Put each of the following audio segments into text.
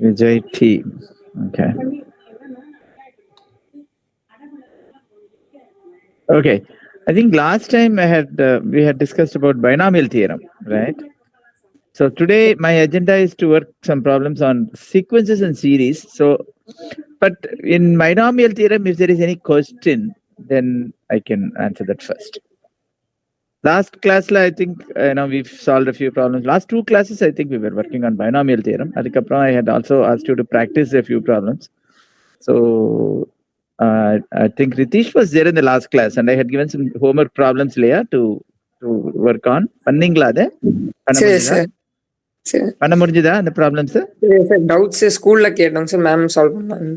Vijay T. Okay. Okay. I think last time we had discussed about binomial theorem, right? So today my agenda is to work some problems on sequences and series. So, but in binomial theorem, if there is any question, then I can answer that first. Last class, I think we've solved a few problems. Last two classes, I think we were working on binomial theorem. I had also asked you to practice a few problems. So I think Ritish was there in the last class, and I had given some homework problems later to work on. Panningla ade? சரி sir சரி பண்ண முடிஞ்சதா அந்த problems? சரி sir doubts ஸ்கூல்ல கேட்டோம் sir ma'am solve பண்ணாங்க.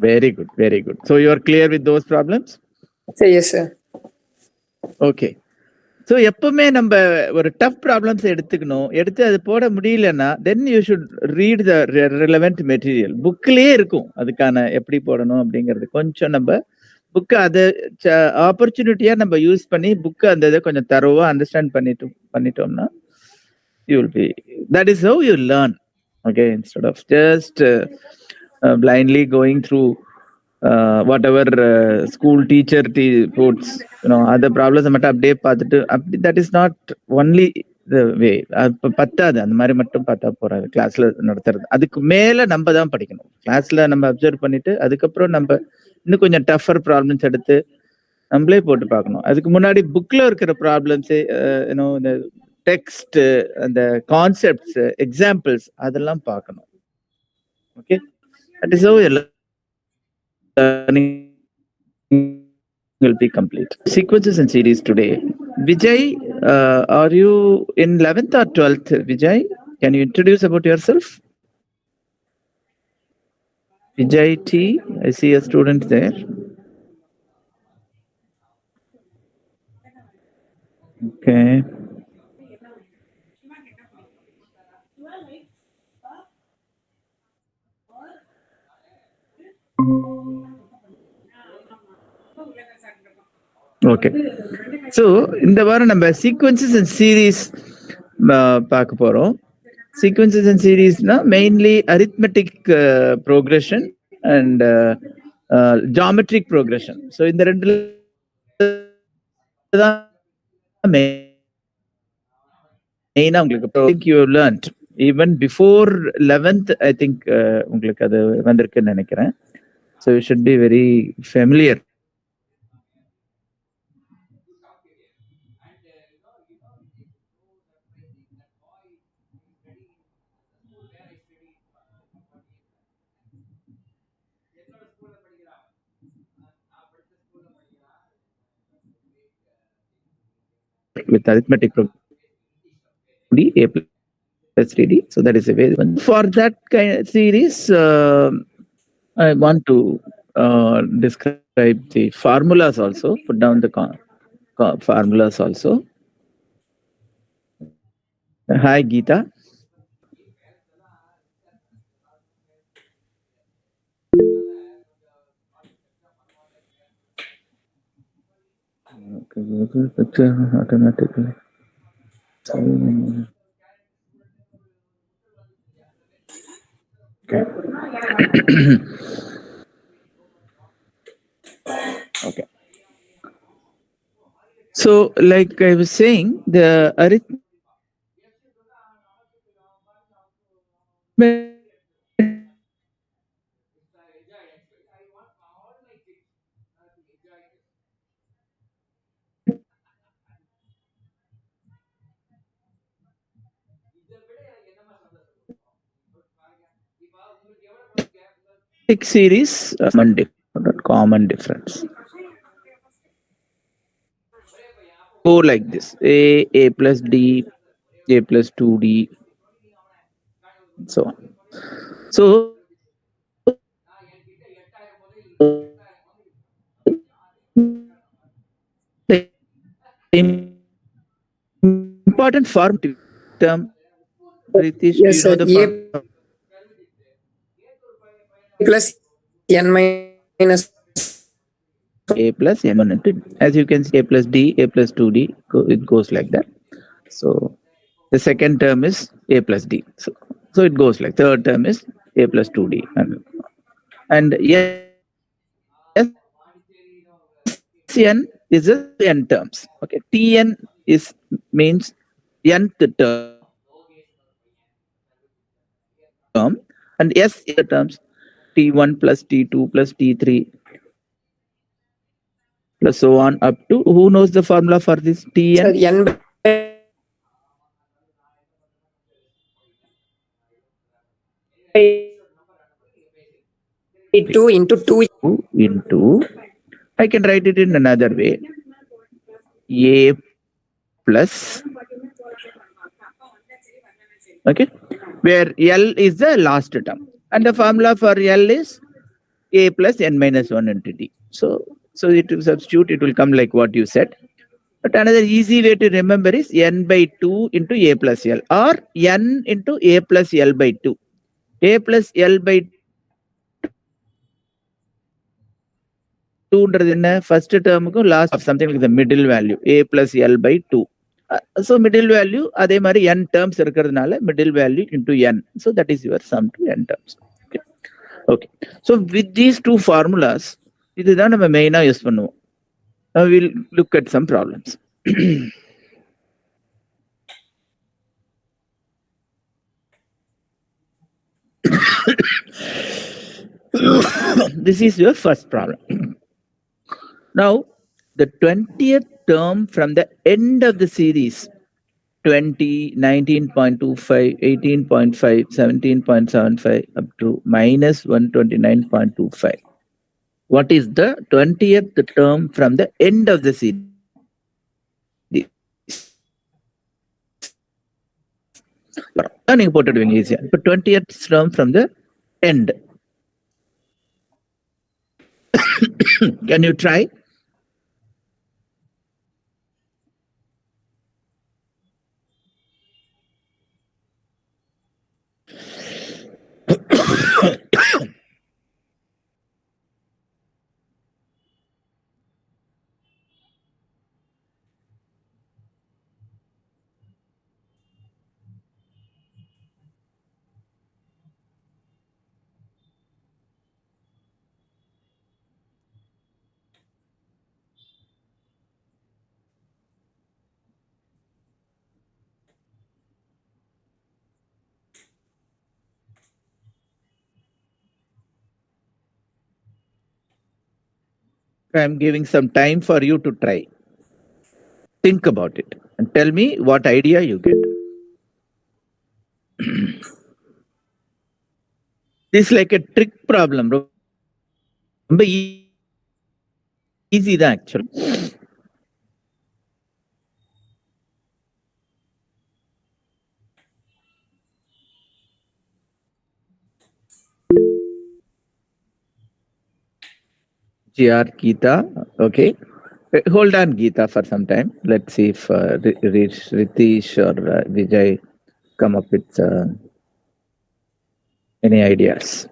Very good, very good. So you are clear with those problems? சரி எஸ் சார். ஓகே. ஸோ எப்பவுமே நம்ம ஒரு டஃப் ப்ராப்ளம்ஸ் எடுத்து அது போட முடியலன்னா then you should read the relevant material. புக்கிலேயே இருக்கும் அதுக்கான எப்படி போடணும் அப்படிங்கிறது. கொஞ்சம் நம்ம புக்கு அதை ஆப்பர்ச்சுனிட்டியாக நம்ம யூஸ் பண்ணி புக்கு அந்த இதை கொஞ்சம் தரோவாக அண்டர்ஸ்டாண்ட் பண்ணிட்டோம்னா you will be that is how you learn. Okay, instead of just blindly going through whatever school teacher puts, other problems மட்டும் அப்படியே பார்த்துட்டு that is not only the way. பத்தாது, அந்த மாதிரி மட்டும் பார்த்தா போறாது கிளாஸ்ல நடத்துறது. அதுக்கு மேல நம்ம தான் படிக்கணும். கிளாஸ்ல நம்ம அப்சர்வ் பண்ணிட்டு அதுக்கப்புறம் நம்ம இன்னும் கொஞ்சம் டஃபர் ப்ராப்ளம்ஸ் எடுத்து நம்மளே போட்டு பார்க்கணும். அதுக்கு முன்னாடி புக்ல இருக்கிற ப்ராப்ளம்ஸ், இந்த டெக்ஸ்ட், அந்த கான்செப்ட்ஸ், எக்ஸாம்பிள்ஸ் அதெல்லாம் பார்க்கணும். Okay, that is how your learning will be complete. Sequences and series today. Vijay, are you in 11th or 12th? Vijay, can you introduce about yourself? Vijay T, I see a student there. Okay. Okay, so இந்த வாரம் நம்ம sequences and series பார்க்க போகிறோம். Sequences and சீரீஸ்னா mainly arithmetic progression and geometric progression. So இந்த ரெண்டு தான் மெயினாக உங்களுக்கு you learned even before 11th. I think உங்களுக்கு அது வந்திருக்குன்னு நினைக்கிறேன். So you should be very familiar with arithmetic D, A plus 3D. So that is a way. For that kind of series, I want to describe the formulas also, put down the formulas also. Hi, Geeta. Google picture automatically. Okay. Okay. So, like I was saying, the arithmetic series common difference. Go like this: A plus D, A plus 2D, so on. So the important form term, Ritish, Yes, do you know the form? Plus n minus A plus n1 into, as you can see, A plus D, A plus 2D, it goes like that. So the second term is A plus D. So So it goes like third term is a plus 2d, and Sn is a n terms. Okay, Tn is means nth term, and S is the terms T1 plus T2 plus T3 plus so on up to, who knows the formula for this Tn? Sir, n/2 into 2. Into, I can write it in another way, a plus, okay, where L is the last term, and the formula for L is a plus n minus 1 into t. So it will substitute, it will come like what you said. But another easy way to remember is n by 2 into a plus L, or n into a plus L by 2. A plus L by 2 in first term, last of something like the middle value, a plus L by 2. So middle value, adhe mari n terms irukradhanaala middle value into n. So that is your sum to n terms. Okay. Okay. So with these two formulas, இதுதான் நம்ம மெயினா use பண்ணுவோம். Now we'll look at some problems. This is your first problem. Now, the 20th term from the end of the series, 20, 19.25, 18.5, 17.75 up to minus 129.25. What is the 20th term from the end of the series? Turning portrait doing easier. But 20th term from the end. Can you try? I'm giving some time for you to try. Think about it and tell me what idea you get. This is like a trick problem. ரொம்ப easy தான் actually. GR Geeta, okay. Hold on, Geeta, for some time. Let's see if Ritesh or Vijay come up with any ideas.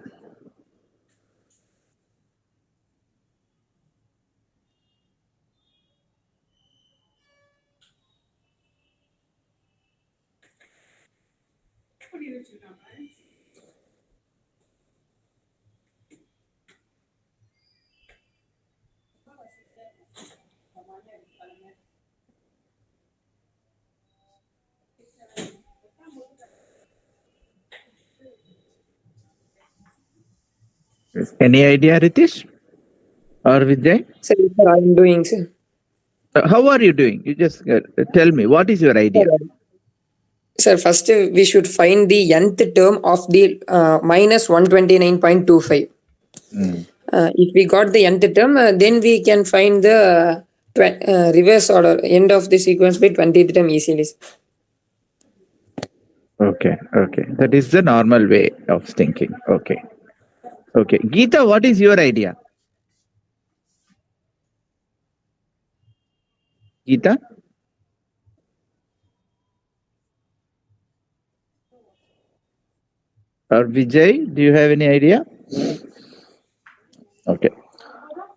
Any idea, Ritesh or Vijay? Sir, I am doing, sir. How are you doing? You just tell me, what is your idea? Sir, first we should find the nth term of the minus 129.25. If we got the nth term, then we can find the reverse order, end of the sequence by 20th term easily. Okay, okay. That is the normal way of thinking. Okay. Okay. Geeta, what is your idea? Geeta? Or Vijay, do you have any idea? Okay.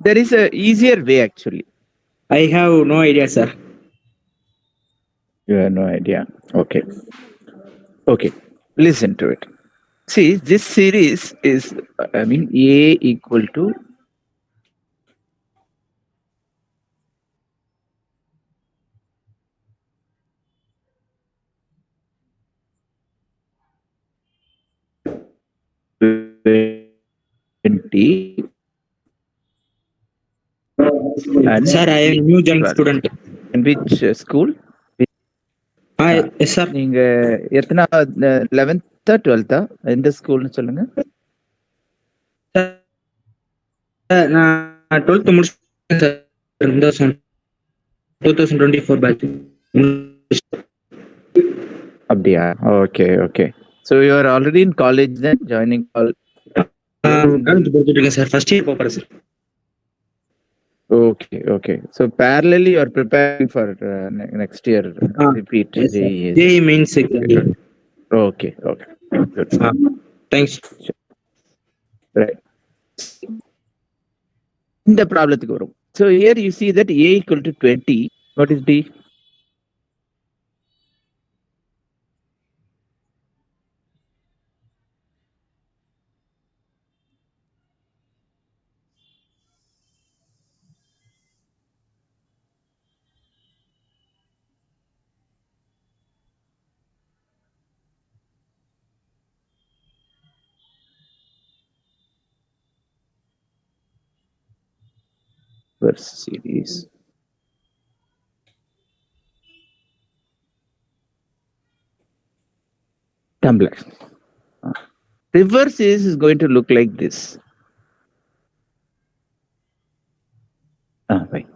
There is a easier way actually. I have no idea, sir. You have no idea. Okay. Okay. Listen to it. See, this series is, I mean, A equal to and Sir, I am new joining 12. student. In which school? Yes, sir. நீங்க எத்தனாவது 11th 12th எந்த ஸ்கூல்னு சொல்லுங்க. நான் 12th முடிச்சேன் sir. 2024 batch. அப்படியா? Okay okay. So you are already in college then, joining college? College படிச்சுட்டு இருக்கேன் சார். ஃபர்ஸ்ட் இயர் போறேன் sir. Okay, okay. So parallelly you are preparing for next year repeat JEE. JEE mains exam. Okay, okay. Good. Thanks. Right. இந்த ப்ராப்ளத்துக்கு வரும். So here you see that A equal to 20. What is D? Reverse series. Tumbler. Reverse series is going to look like this. Right.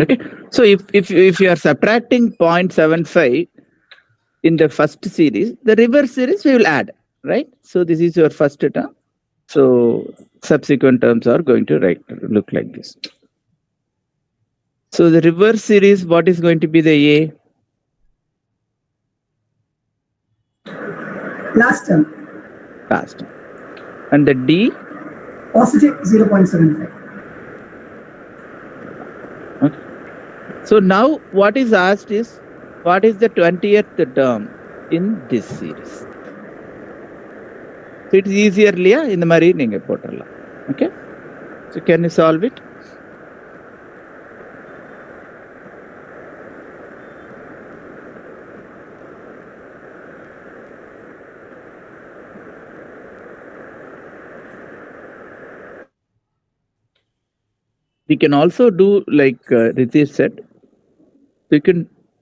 Okay. So if you are subtracting 0.75 in the first series, the reverse series we will add, right? So this is your first term. So subsequent terms are going to look like this. So the reverse series, what is going to be the A? Last term. Last term. And the D? Positive 0.75. Okay. So now what is asked is, what is the 20th term in this series? So it is easier இல்லையா? இந்த மாதிரி நீங்க போட்டுடலாம். Okay. So can you solve it? We can also do like Ritesh said. So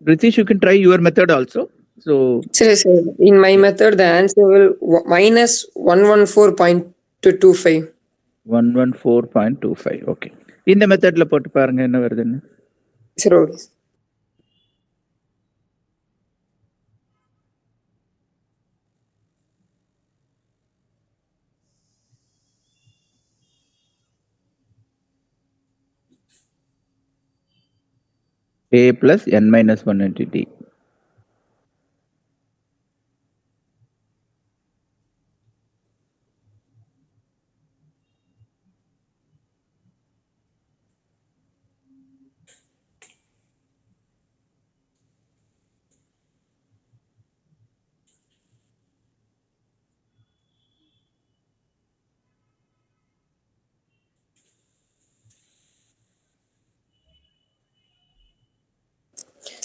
Ritesh, you can try your method also. So Sir, in my method, the answer will minus 114.25. 114.25. Okay. இந்த மெத்தட்ல போட்டு பாருங்க என்ன வருதுன்னு. Sir, okay. A plus n minus 1 into D.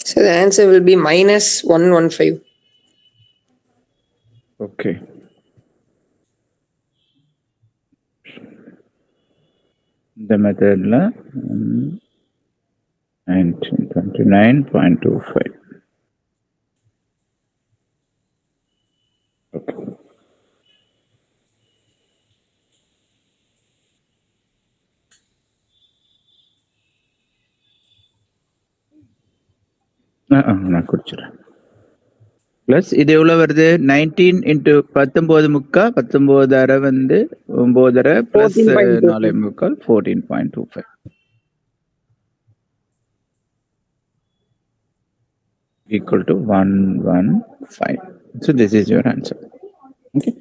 So the answer will be minus 115. Okay. The method la 1929.25. Okay. நான் குறிச்சிடுறேன். Plus இது எவ்வளவு வருது? 19 into 19 முக்கா 19 அரை வந்து 9 அரை பிளஸ் 4 முக்கால் 14.25. equal to 115. So this is your answer. Okay.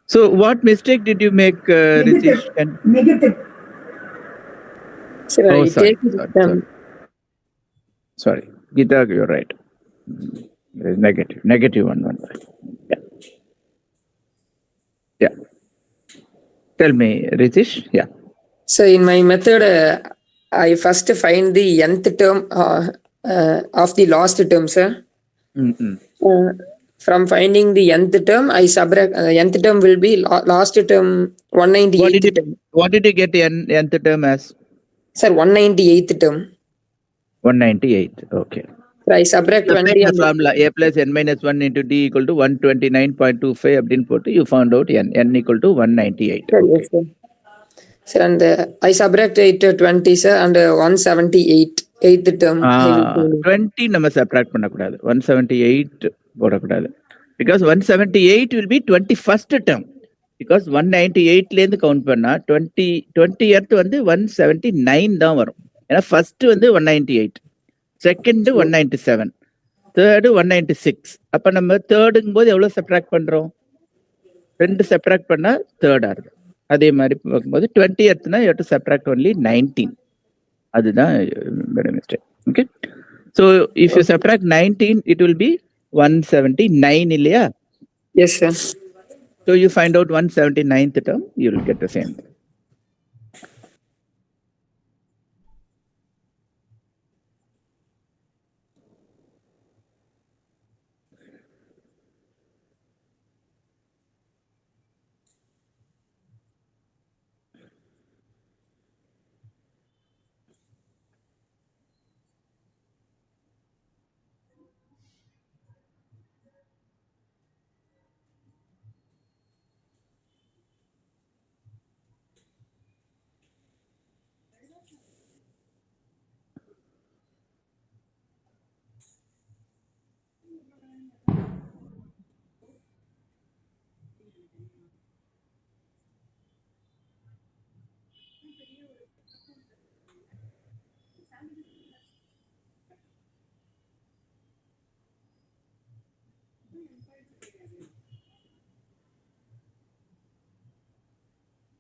So what mistake did you make, Ritesh? Negative. Sir, Oh, I sorry, take sorry. Sorry, Gita, you're right. There is negative 115. Yeah. Yeah. Tell me, Ritesh. Yeah. So in my method, I first find the nth term of the last term, sir. Mm-mm. From finding the nth term, I subtract nth term will be last term 198th term. What did you get nth term as? Sir, 198th term. 198. Okay. So I subtract The 20 famous and formula a plus n minus 1 into d equal to 129.25 அப்படின்னு போட்டு you found out n equal to 198. sir, Okay. yes, sir. Sir, and I subtract it 20, sir, and 178 eighth term. I will find. 20 நம்ம subtract பண்ணக்கூடாது 178 போடக்கூடாது because 178 will be 21st term because 198 ல இருந்து count பண்ணா 20th வந்து 179 தான் வரும் ஏன்னா ஃபர்ஸ்ட் வந்து 198 செகண்ட் 197 தேர்டு 196 அப்ப நம்ம தேர்டுங்கும் போது எவ்வளவு சப்ட்ராக்ட் பண்றோம் 2 சப்ட்ராக்ட் பண்ணா தேர்ட் ஆகுது அதே மாதிரி பார்க்கும்போது 20th you have to subtract only 19 அதுதான் mistake okay so if you subtract 19 it will be 179 இல்லையா Yes, sir. so you find out 179th term you will get the same.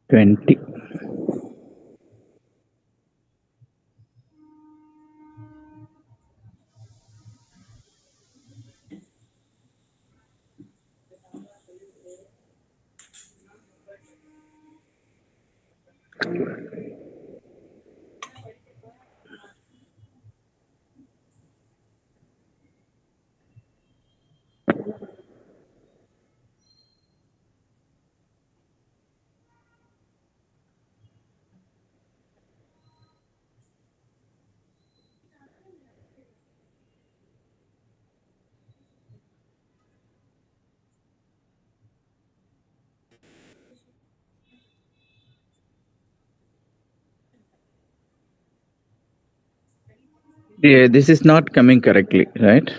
Twenty. Yeah, this is not coming correctly, right?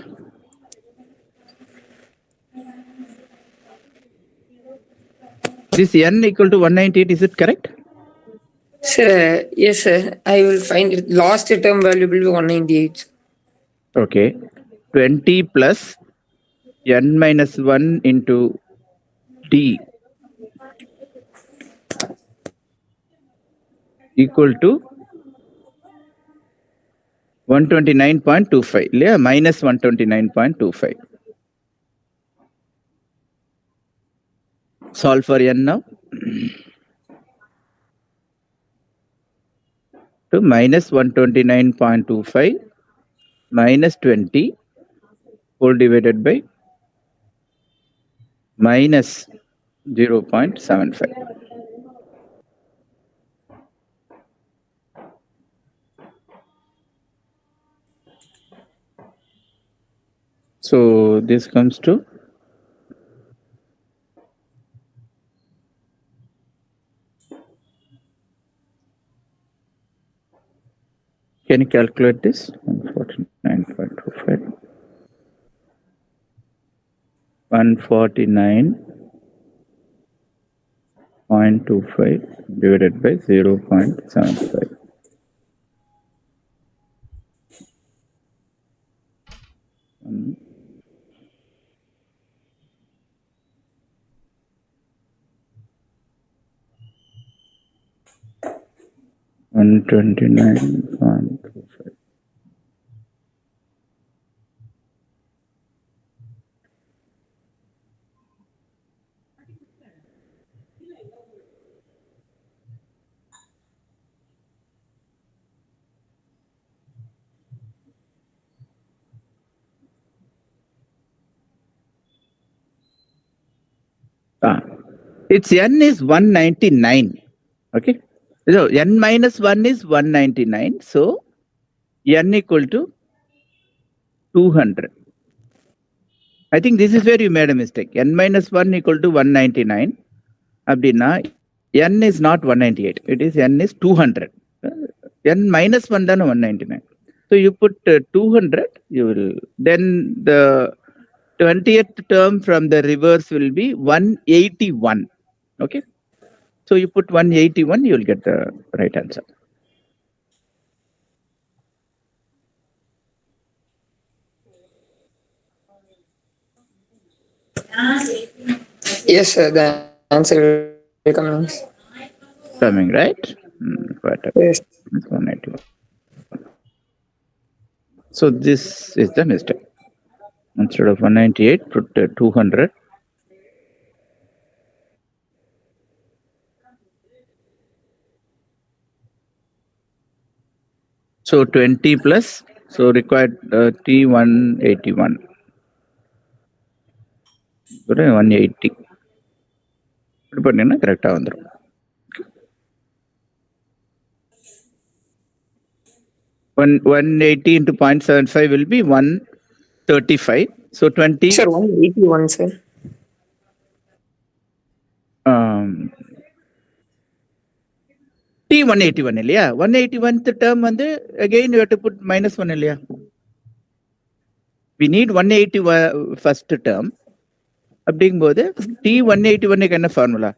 This n equal to 198, is it correct? Sir, yes, sir. I will find it. Last term value will be 198. Okay. 20 plus n minus 1 into d equal to 129.25. Yeah, minus 129.25. Solve for n now. To minus 129.25 minus 20 whole divided by minus 0.75. So this comes to can you calculate this? 149.25. 149.25 divided by 0.75. 129.25. Its n is 199. Okay. So n minus 1 is 199. So n equal to 200. I think this is where you made a mistake. N minus 1 equal to 199. Abdina, n is not 198. It is n is 200. N minus 1 than 199. So you put 200, you will, then the 20th term from the reverse will be 181. Okay. So you put 181, you will get the right answer. Yes, sir. The answer will come. Coming, right? Quite a Yes. 181. So this is the mistake. Instead of 198, put 200. So 20 plus, so required T181. 180. Put பண்ணீங்கன்னா கரெக்டா வந்துரும். 180 into 0.75 will be 135. So 20. Sir, 181, sir. T181 இல்லையா? 181th term வந்து again you have to put -1 இல்லையா? We need 181 first term. அப்படிங்கும்போது T181 க்கு என்ன formula?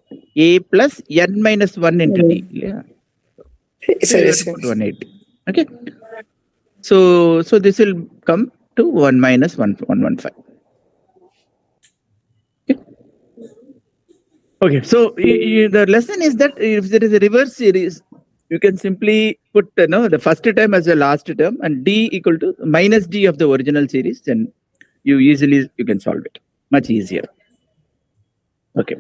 A plus n minus 1 into T இல்லையா? So you have to put 180. Okay. So this will come to 1 minus 115. Okay, so the lesson is that if there is a reverse series, you can simply put the first term as the last term and d equal to minus d of the original series, then you can solve it much easier. Okay.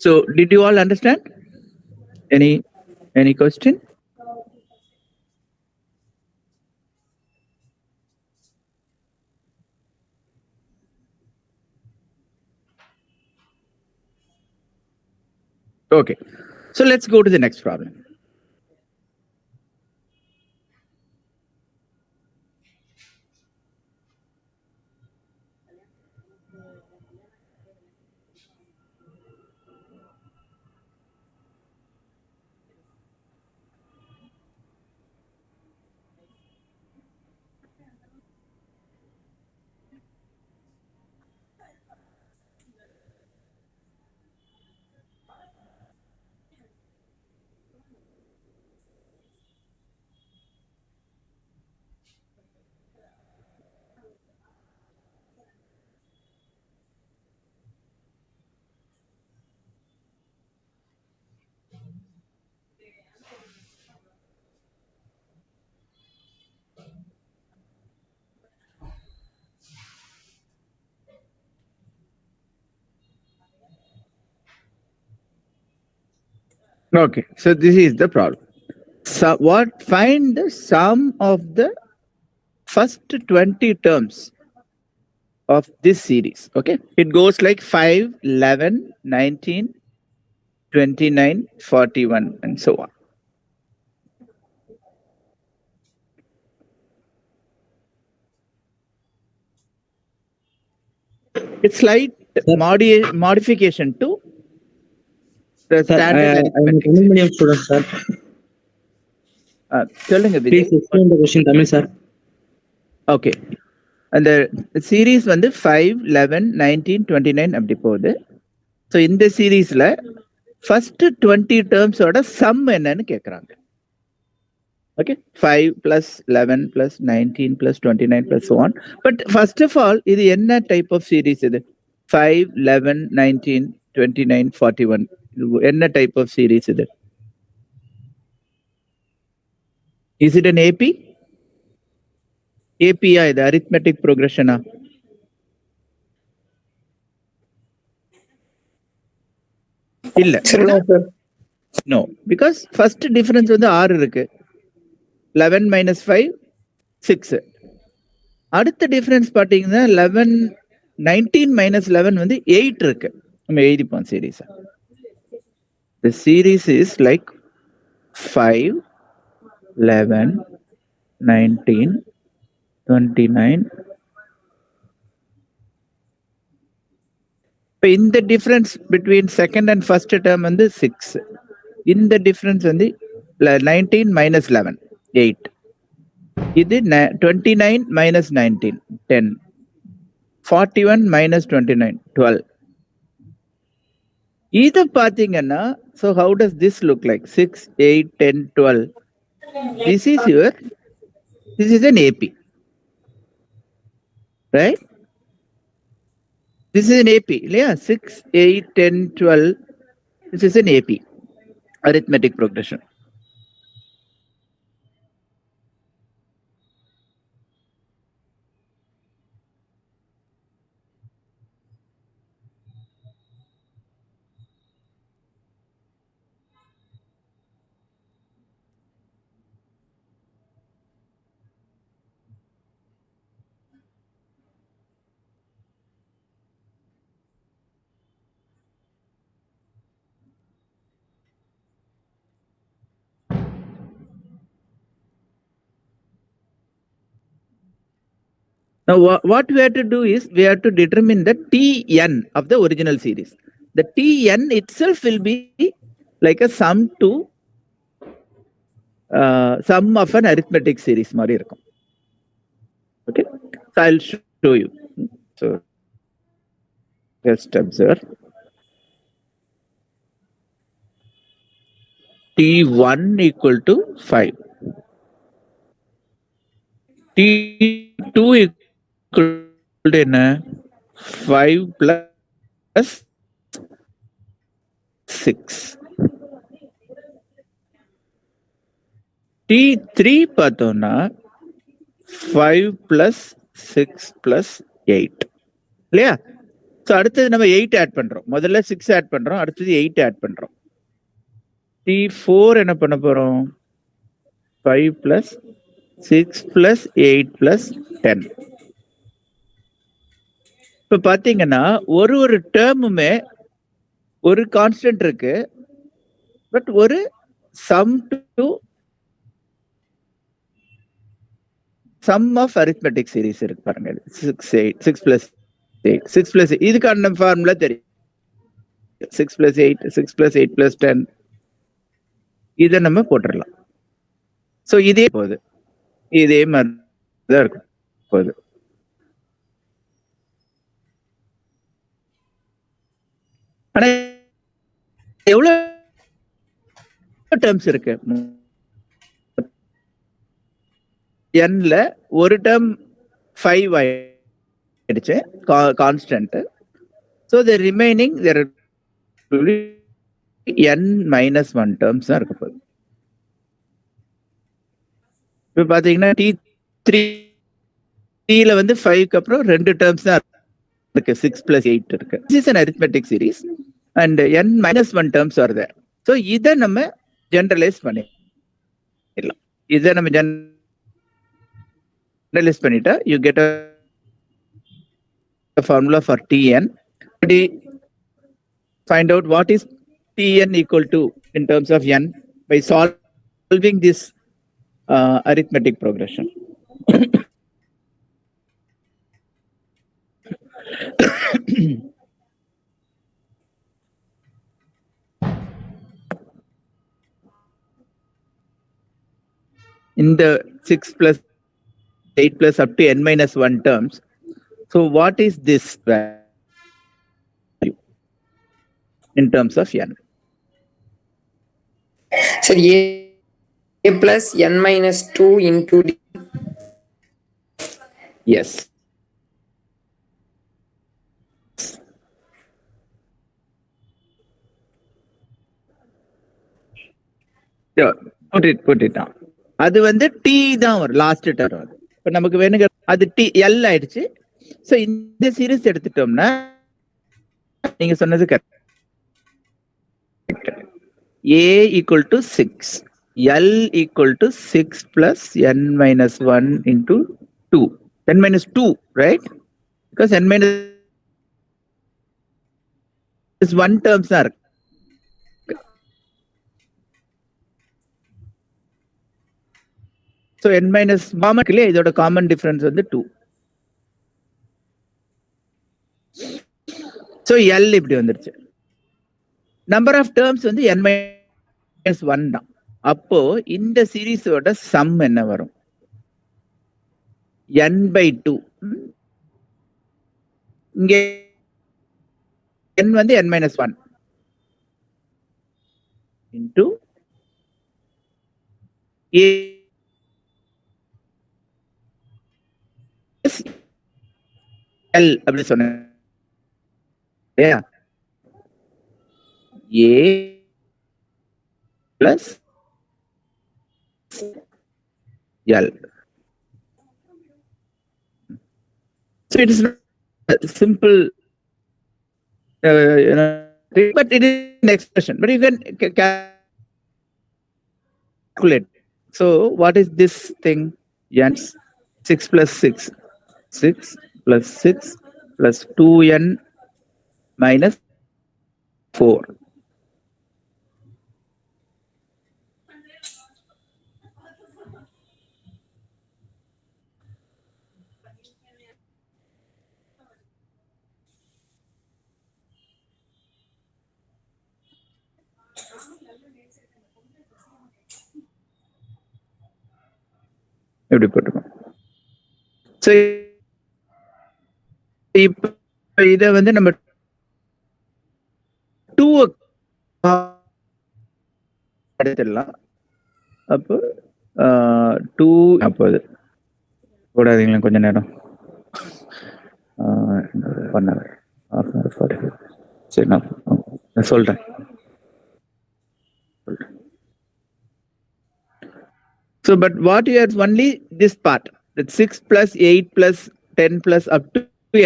So did you all understand? Any question? Okay, so let's go to the next problem. Okay, so this is the problem. So find the sum of the first 20 terms of this series. Okay, it goes like 5, 11, 19, 29, 41, and so on. It's slight modification to the standard arithmetic. I'm a medium student, sir. சொல்லுங்க Please explain the question, Tamil, sir. Okay. And the series வந்து 5, 11, 19, 29 அப்படி போகுது. So இந்த சீரீஸ்ல first 20 டேர்ம்ஸோட some என்னன்னு கேட்குறாங்க. Okay, 5 plus 11 plus 19 plus 29 plus so on. But first of all, இது என்ன type of series இது? 5, 11, 19, 29, 41. என்ன type of series இது? Is it an AP? AP-யா இது? Arithmetic progression-ஆ? இல்ல. Sir, no, sir. No, because first difference வந்து 6 இருக்கு. 11 minus 5, 6. அடுத்த difference பாத்தீங்கன்னா 19 minus 11 வந்து 8 இருக்கு. நம்ம எழுதிப்போம் series. The series is like 5, 11, 19, 29. இப்போ இந்த difference between second and first term வந்து 6. இந்த difference வந்து 19 minus 11, 8. இது 29 minus 19, 10. 41 minus 29, 12. இது பாத்தீங்கன்னா, so how does this look like? 6, 8, 10, 12. This is an AP, right? This is an AP, yeah? 6, 8, 10, 12. This is an AP, arithmetic progression. Now, what we have to do is we have to determine the Tn of the original series. The Tn itself will be like a sum of an arithmetic series மாதிரி இருக்கும். Okay, so I'll show you. So just observe. T1 equal to 5. T2 equal to என்ன? 5 plus 6. T3 பார்த்தோம்னா 5 plus 6 plus 8 இல்லையா? So அடுத்தது நம்ம 8 add பண்றோம். முதல்ல 6 add பண்றோம், அடுத்தது 8 ஆட் பண்றோம். T4 என்ன பண்ண போறோம்? 5 plus 6 plus 8 plus 10. இப்ப பாத்தீங்கன்னா ஒரு டேர்முமே ஒரு கான்ஸ்டன்ட் இருக்கு, பட் ஒரு சம் ஆஃப் அரித்மெட்டிக் சீரிஸ் இருக்கு பாருங்க. 6 plus 8, 6 plus 8. இதுக்கான ஃபார்முலா தெரியும். 6 plus 8, 6 plus 8 plus 10. இதை நம்ம போட்டுடலாம். ஸோ இதே போகுது, இதே மாதிரி தான் இருக்கும் போகுது. ஆனா எவ்வளவு டேர்ம்ஸ் இருக்கு? n-ல ஒரு டேர்ம் 5 ஆயிடுச்சு constant. So the remaining n minus 1 terms தான் இருக்க போகுது. இப்போ பாத்தீங்கன்னா T3ல வந்து 5க்கு அப்புறம் 2 டேர்ம்ஸ் தான் இருக்கு, 6 plus 8 இருக்கு. This is an arithmetic series and n minus 1 terms are there. So இதை நம்ம ஜெனரலைஸ் பண்ணிடலாம். இதை நம்ம ஜெனரலைஸ் பண்ணிட்டா you get a formula for Tn. Find out what is Tn equal to in terms of n by solving this arithmetic progression. In the 6 plus 8 plus up to n minus 1 terms. So what is this value in terms of n? Sir, a plus n minus 2 into d. Yes. put it down. அது வந்து t தான் வரும் last term. அது இப்போ நமக்கு வேணுங்க அது t l ஆயிடுச்சு. ஸோ இந்த சீரிஸ் எடுத்துட்டோம்னா நீங்க சொன்னது correct. a equal to 6, l equal to 6 plus n minus 1 into 2, n minus 2, right? Because n minus 1 terms are. So n minus common இதோட common difference வந்து 2. So L இப்படி வந்துருச்சு. Number of terms வந்து n minus 1 தான். அப்போ இந்த சீரீஸோட some என்ன வரும்? n by 2. இங்க n வந்து n minus 1 into a L அப்படி சொன்னேன். A plus L. So it is not a simple, but it is an expression. But you can calculate. So what is this thing? N 6 plus 6. 6 plus 6 plus 2n minus 4. எப்படி போட்டுக்கோம். So இப்போ இதை வந்து நம்ம 2 எடுத்துடலாம். அப்போ 2 அப்போது போடாதீங்களா கொஞ்ச நேரம், 1 hour, half an hour, 45. சரி நான் சொல்றேன். So, but what you have only this part, that 6 plus 8 plus 10 plus up to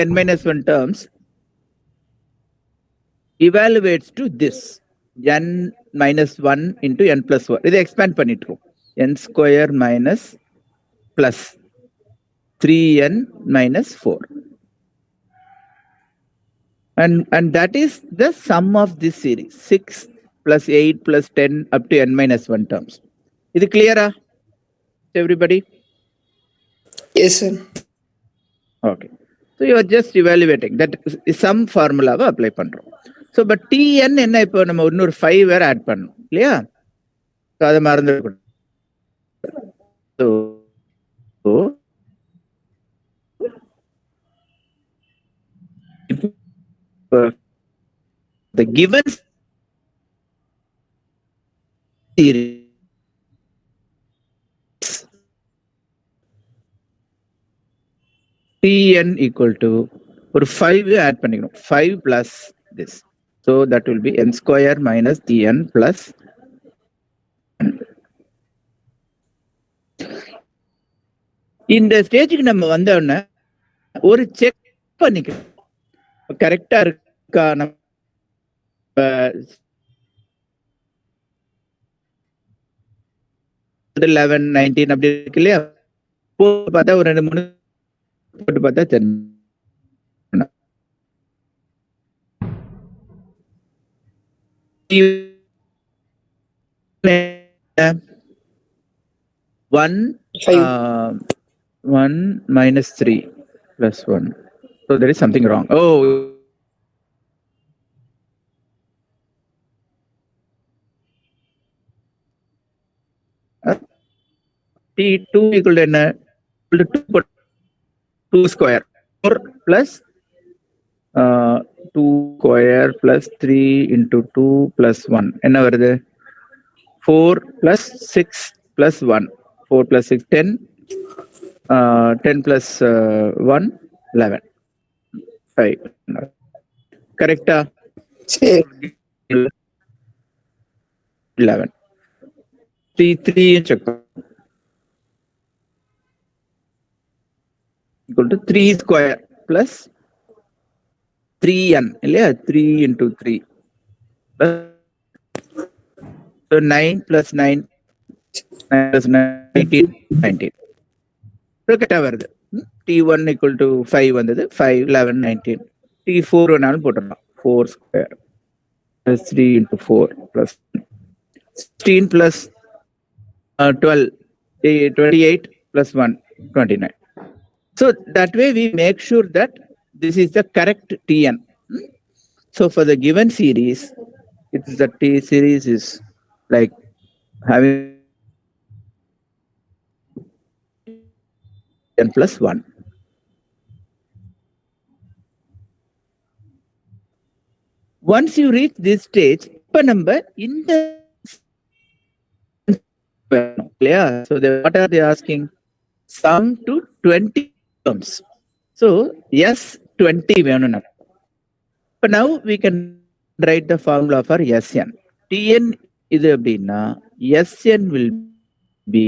n minus 1 terms evaluates to this n minus 1 into n plus 1. இது expand பண்ணிட்டு n square minus plus 3n minus 4. And that is the sum of this series, 6 plus 8 plus 10 up to n minus 1 terms. Is it clear? Everybody? Yes, sir. Okay. So you are just evaluating that some formula apply பண்றோம். So but tn என்ன இப்போ நம்ம இன்னொரு 5 வேற add பண்ணணும் இல்லையா? So அதை மறந்துடக்கூடாது. So the given series tn equal to ஒரு 5 ஆட் பண்ணிக்கணும், 5 plus this. So that will be n square minus tn plus. இந்த ஸ்டேஜுக்கு நம்ம வந்தோடனே ஒரு செக் பண்ணிக்கணும், கரெக்டா இருக்கா நம்ம 11 19 அப்படி இருக்கு இல்லையா? போட்டு பார்த்தா ஒரு 2 3 போட்டு பார்த்தா தெரியும். One minus 3 plus 1. So there is something wrong. Oh, T2 equal to என்ன? 2 square 4 plus 2 square plus 3 into 2 plus 1. என்ன வருது? 4 plus 6 plus 1. 4 plus 6 10. 10 plus 1 11. 5. Correcta? 11. T3 check equal to 3 square plus 3n, 3 into 3 plus so 9 plus 9 plus 19 19. So கரெக்டா வருது. T1 equal to 5 வந்தது, 5 11 19. T4 வேணாலும் போட்டுடலாம், 4 square plus 3 into 4 plus 16 plus 12 28 plus 1 29. So that way we make sure that this is the correct Tn. So for the given series, it's the T series is like having n plus 1. Once you reach this stage, number in the so what are they asking? Sum to 20 terms. So yes, 20 வேணும். But now we can write the formula for Sn. Tn இது அப்படின்னா Sn will be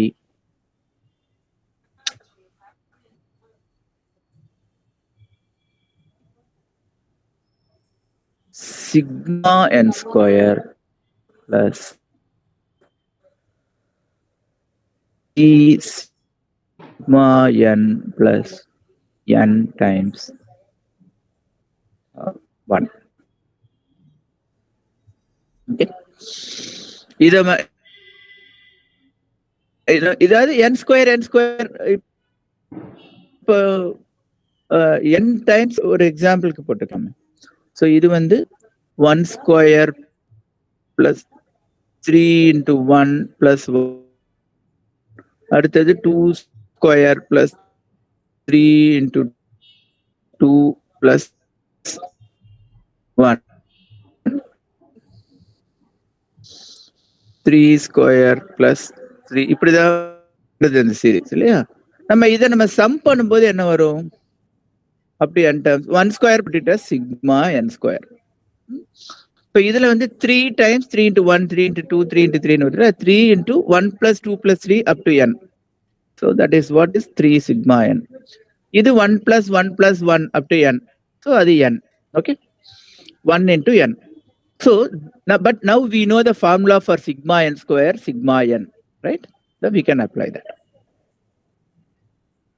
sigma n square plus E sigma n plus n times 1. Okay. இதாவது n square இப்போ n times ஒரு எக்ஸாம்பிளுக்கு போட்டுக்கோங்க. So இது வந்து 1 square plus 3 into 1 plus 1. அடுத்தது 2 square plus 3 into 2 plus 1. 3 square plus 3 இப்படிதான் இந்த சீரிஸ் இல்லையா? நம்ம சம் பண்ணும்போது என்ன வரும்? அப்படி n terms 1 square போட்டுட்டா sigma n square. இப்போ இதுல வந்து 3 times 3 into 1 3 into 2 3 into 3 வருது. 3 into 1 plus 2 plus 3 up to n. So that is what is 3 sigma n. இது 1 plus 1 plus 1 up to n. So அது n. Okay. 1 into n. So but now we know the formula for sigma n square, sigma n, right? So we can apply that.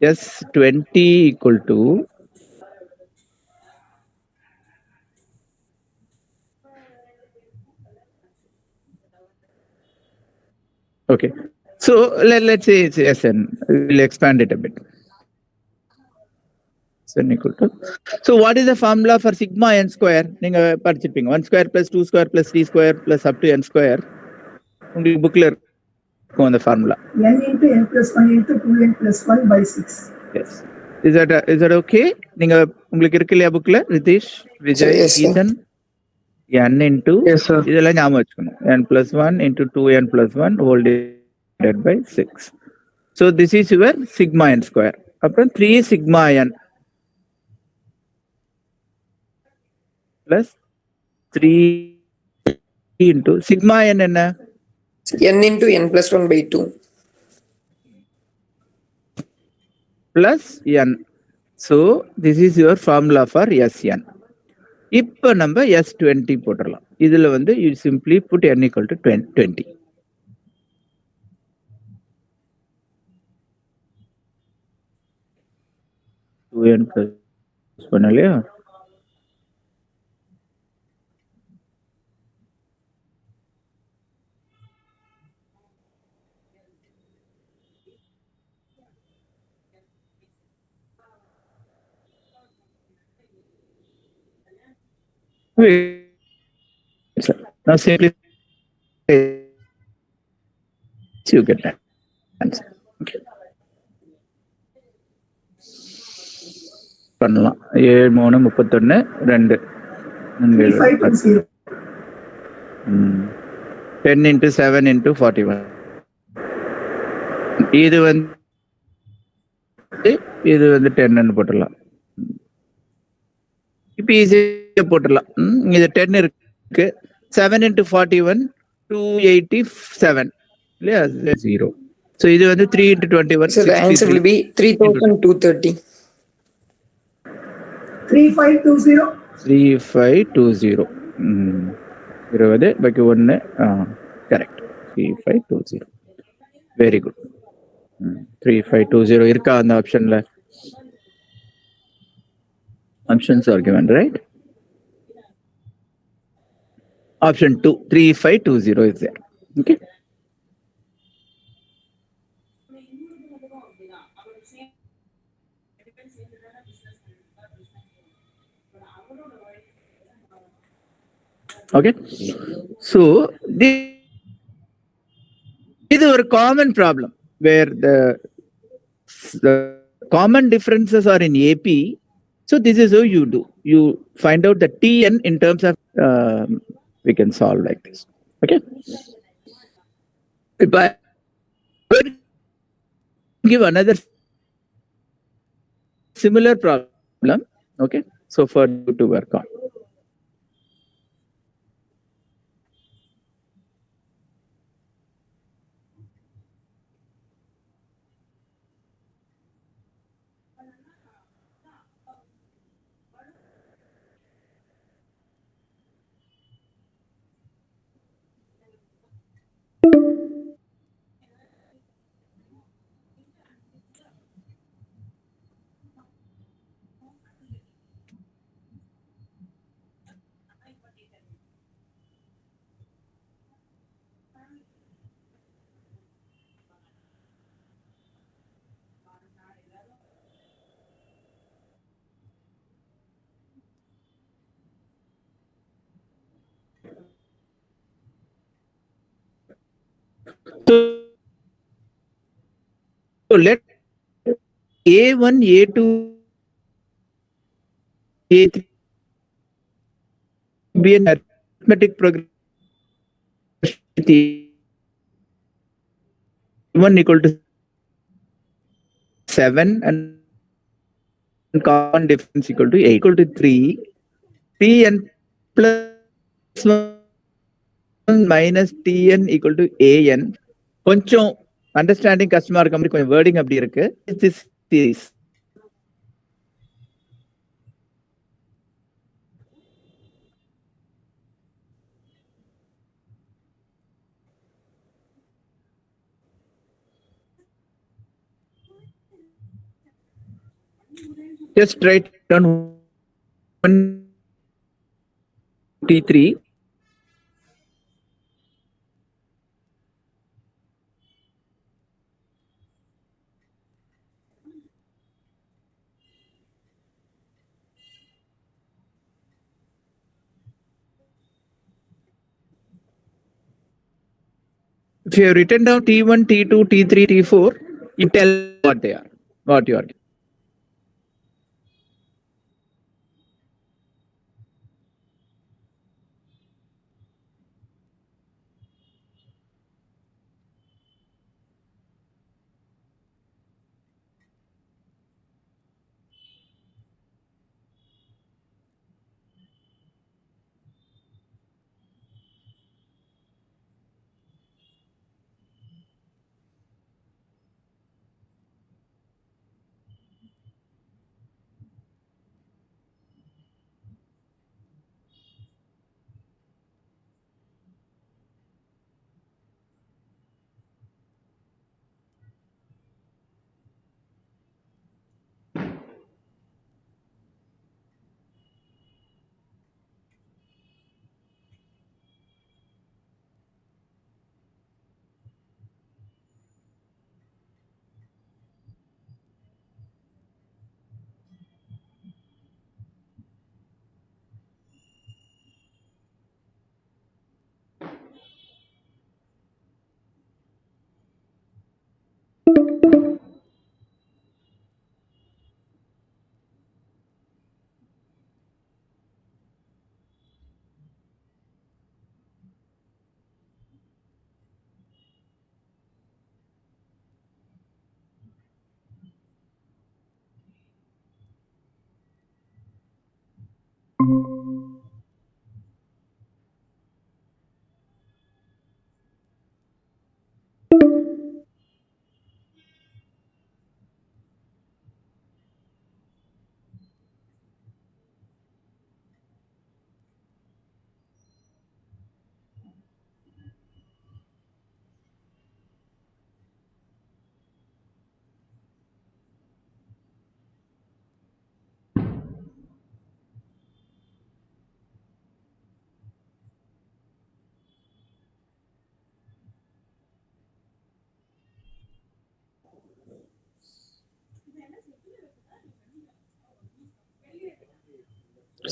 Yes, 20 equal to okay. So let's say it's Sn. We'll expand it a bit. Sn equal to. So what is the formula for sigma n square? நீங்க படிச்சிருப்பீங்க. 1 square plus 2 square plus 3 square plus up to n square. உங்களுக்கு bookல இருக்கும் அந்த formula. n into n plus 1 into 2n plus 1 by 6. Yes. Is that okay? நீங்க உங்களுக்கு இருக்கு இல்லையா bookல? ரிதீஷ், விஜய், ஈசன். n into இதெல்லாம் ஞாபகம் வச்சுக்கணும். n plus 1 into 2n plus 1 whole divided by 6. So this is your sigma n square. அப்புறம் 3 sigma n plus 3 into sigma n என்ன? n into n plus 1 by 2 plus n. So this is your formula for Sn. இப்போ நம்ம S20 போட்டுடலாம். இதுல வந்து you simply put n equal to 20. n plus பண்ணலையா? Now simply you get that answer. Okay. பண்ணலாம். 7 3 31 2 10 into 7 into 41. இது வந்து 10 போட்டுடலாம். இப்போ ஈஸியா போட்டுடலாம். இது 10 இருக்கு. 7 into 41 287. இல்லையா? 0. ஸோ இது வந்து 3 into 21, So the answer 63. will be 3230. 3520. 3520. 20 பாக்கி 1. கரெக்ட். 3520. Very good. 3520 இருக்கா அந்த ஆப்ஷன்ல? Options are given, right? Option 2, 3520 is there. Okay. Okay. So this is a common problem where the common differences are in AP. So this is how you do. You find out the Tn in terms of we can solve like this. Okay. If I give another similar problem, okay. So for you to work on. So let A1, A2, A3 be an arithmetic progression. A1 equal to 7 and common difference equal to 8 equal to 3. Tn plus 1 minus Tn equal to An. கொஞ்சம் understanding கஷ்டமா இருக்க மாதிரி கொஞ்சம் wording அப்படி இருக்கு. This series. Just write down 1T3. If you have written down T1, T2, T3, T4, you tell what they are, what you are.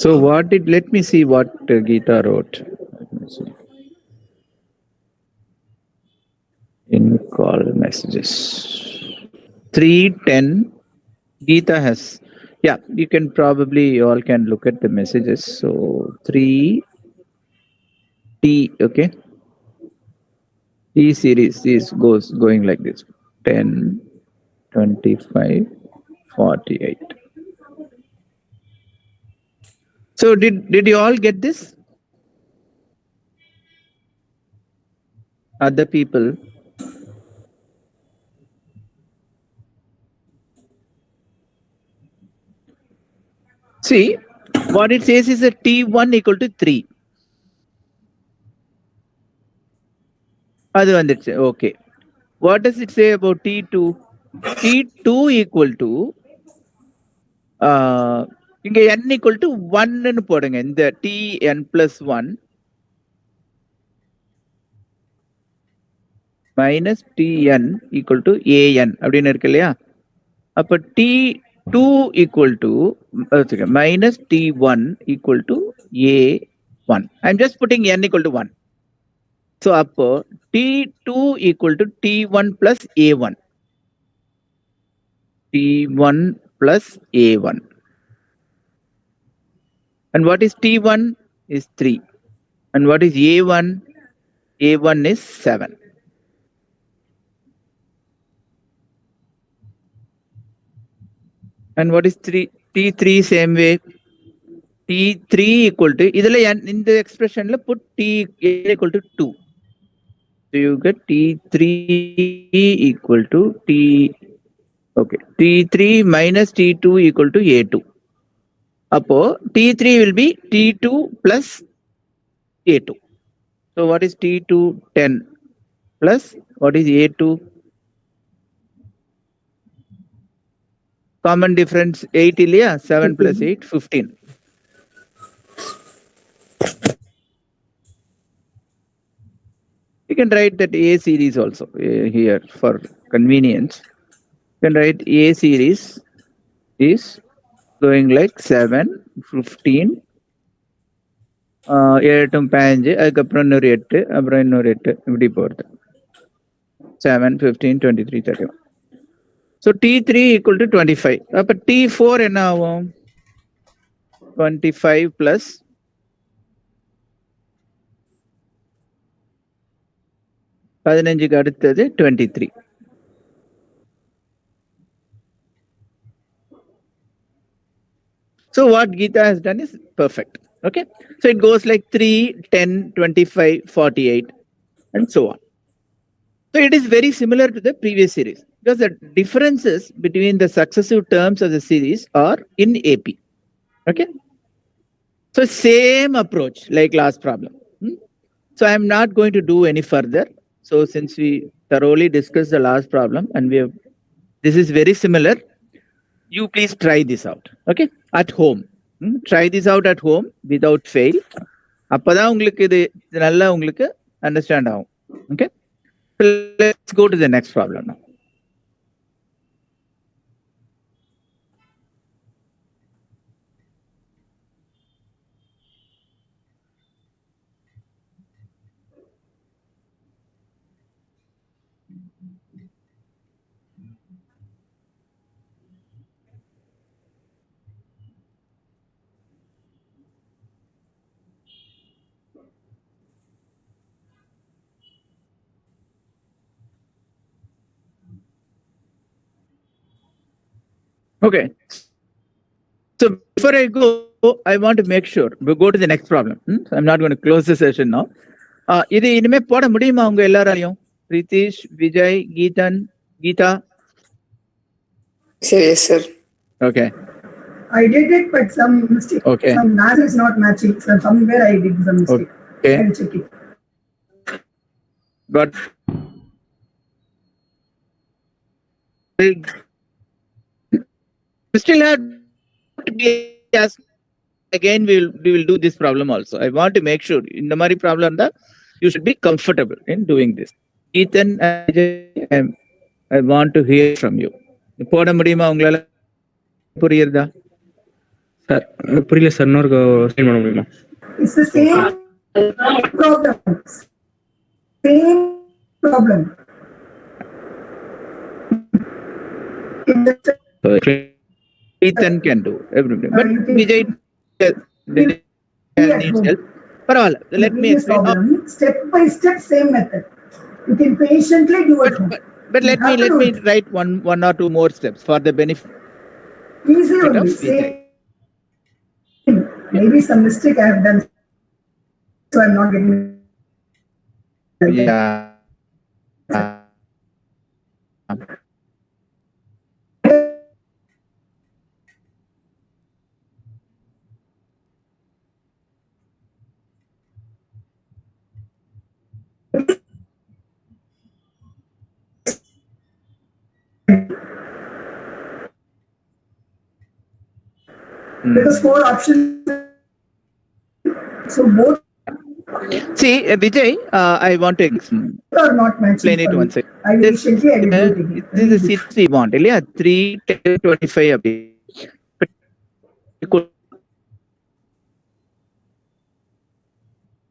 So what did, let me see what Geeta wrote. Let me see. In call messages. 310. Geeta has, yeah, you can probably, you all can look at the messages. So 3T, okay. T series is going like this. 10, 25, 48. So did you all get this? Other people? See, what it says is a T1 equal to 3. Okay. What does it say about T2? T2 equal to இங்க n equal to 1 ன்னு போடுங்க. இந்த Tn plus 1 minus Tn equal to An அப்படின்னு இருக்கு இல்லையா? அப்ப T2 equal to minus T1 equal to A1. I'm just putting n equal to 1. So அப்போ T2 equal to T1 plus A1. T1 plus A1. And what is T1 is 3. And what is A1? A1 is 7. And what is T3 same way? T3 equal to, in the expression, put T equal to 2. So you get T3 equal to T3 minus T2 equal to A2. Appo T3 will be T2 plus A2. So what is T2? 10 plus what is A2? Common difference 8 illiya, 7 plus 8, 15. You can write that A series also here for convenience. You can write A series is going like 7, 15, 7 15, அதுக்கப்புறம் இன்னொரு 8, அப்புறம் இன்னொரு 8, இப்படி போகிறது. 7, 15, 23, 31. So T3 equal to 25. அப்ப T4 என்ன ஆகும்? 25 plus 15க்கு அடுத்தது 23. So what Geeta has done is perfect. Okay. So it goes like 3, 10, 25, 48, and so on. So it is very similar to the previous series because the differences between the successive terms of the series are in AP. Okay. So same approach like last problem. So I'm not going to do any further. So since we thoroughly discussed the last problem and this is very similar, you please try this out. Okay. At home. Try this out at home without fail. அப்பதான் உங்களுக்கு இது நல்லா உங்களுக்கு understand ஆகும். Okay. So let's go to the next problem now. Okay. So before I go, I want to make sure we go to the next problem. I'm not going to close the session now. இது இனிமே போட முடியுமா உங்க எல்லாராலையும்? Pritish, Vijay, Geeta. Yes, sir. Okay. I did it, but some mistake. Okay. Some math is not matching. So somewhere I did some mistake. Okay. I'll check it. But we still have to be asked again. We will do this problem also. I want to make sure in the Mari problem that you should be comfortable in doing this. Ethan, I want to hear from you. போட முடியுமா உங்களால? புரியுதா? Sir புரியல sir, இன்னொரு explain பண்ண முடியுமா? It's the same problem. Same problem. In the Ethan can do everything. But you can Vijay at needs home. help. Parvala, let me previous explain. problem, step by step, same method. You can patiently do at home. But You let have to me do it. write one or two more steps for the benefit Easy of only. Vijay. Same. Maybe some mistake I have done, so I'm not getting. Yeah. Because 4 options. So both See, Vijay, I want to are not matching. explain it for me. once again. I will patiently I will do it again. This is 6 we want. 3, 10, 25 அப்படி.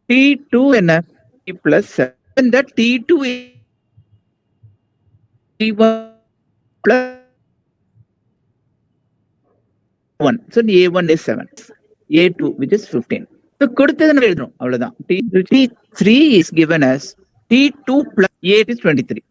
T2 என்ன? T plus 7. That T2 is T1 plus 1. So A1 is 7. A2 which is 15. So கொடுத்தது நம்ம எழுதணும் அவ்வளவுதான். T3 is given as T2 plus A8 is 23.